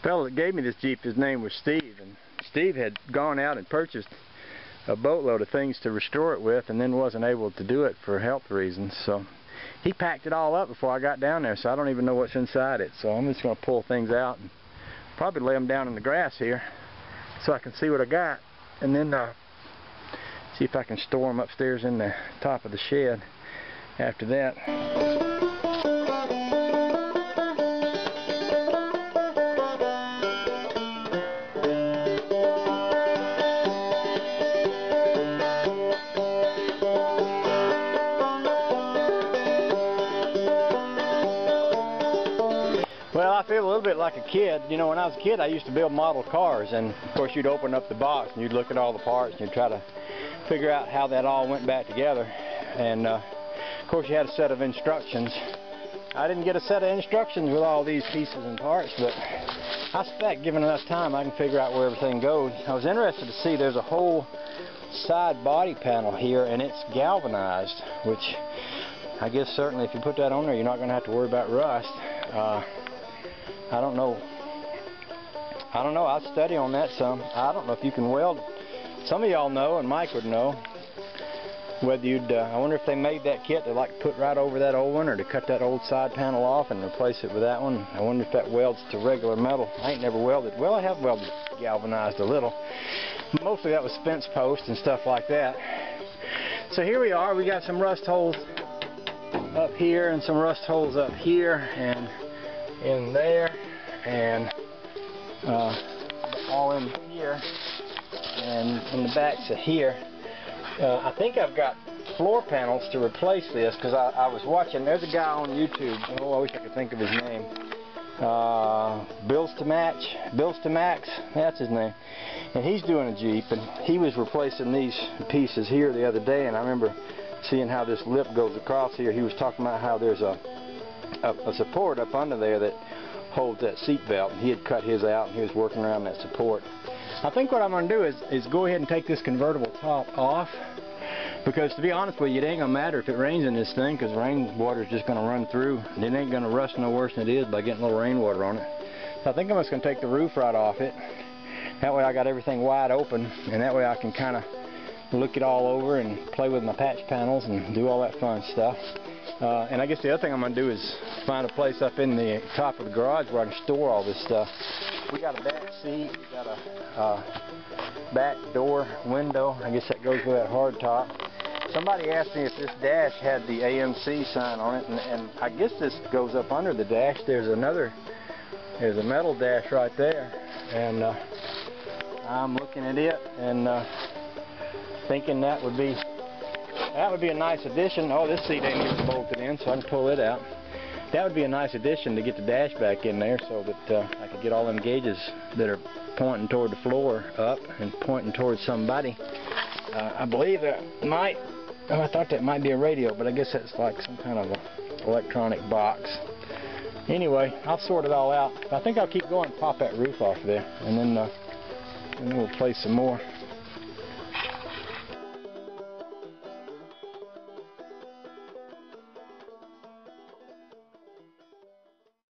fellow that gave me this Jeep, his name was Steve, and Steve had gone out and purchased a boatload of things to restore it with and then wasn't able to do it for health reasons, so he packed it all up before I got down there, so I don't even know what's inside it. So I'm just going to pull things out and probably lay them down in the grass here so I can see what I got, and then see if I can store them upstairs in the top of the shed after that. Well, I feel a little bit like a kid. You know, when I was a kid, I used to build model cars, and of course you'd open up the box and you'd look at all the parts and you'd try to figure out how that all went back together. And of course you had a set of instructions. I didn't get a set of instructions with all these pieces and parts, but I suspect given enough time I can figure out where everything goes. I was interested to see there's a whole side body panel here, and it's galvanized, which I guess certainly if you put that on there you're not going to have to worry about rust. I don't know. I'll study on that some. I don't know if you can weld. Some of y'all know, and Mike would know, whether you'd, I wonder if they made that kit to like put right over that old one, or to cut that old side panel off and replace it with that one. I wonder if that welds to regular metal. I ain't never welded. Well, I have welded galvanized a little. Mostly that was fence posts and stuff like that. So here we are. We got some rust holes up here and some rust holes up here and in there, and all in here and in the backs of here. I think I've got floor panels to replace this, because I was watching, there's a guy on YouTube, oh I wish I could think of his name, Bills to Max, that's his name, and he's doing a Jeep, and he was replacing these pieces here the other day, and I remember seeing how this lip goes across here. He was talking about how there's a support up under there that holds that seat belt, and he had cut his out and he was working around that support. I think what I'm going to do is go ahead and take this convertible top off, because to be honest with you, it ain't going to matter if it rains in this thing, because rainwater is just going to run through, and it ain't going to rust no worse than it is by getting a little rainwater on it. So I think I'm just going to take the roof right off it. That way I got everything wide open, and that way I can kind of look it all over and play with my patch panels and do all that fun stuff. And I guess the other thing I'm going to do is find a place up in the top of the garage where I can store all this stuff. We got a back seat, we got a back door window. I guess that goes with that hard top. Somebody asked me if this dash had the AMC sign on it, and I guess this goes up under the dash. There's a metal dash right there, and I'm looking at it and thinking that would be a nice addition. Oh, this seat ain't even bolted in, so I can pull it out. That would be a nice addition to get the dash back in there, so that I could get all them gauges that are pointing toward the floor up and pointing towards somebody. I believe that might, I thought that might be a radio, but I guess that's like some kind of a electronic box. Anyway, I'll sort it all out. I think I'll keep going and pop that roof off there, and then we'll play some more.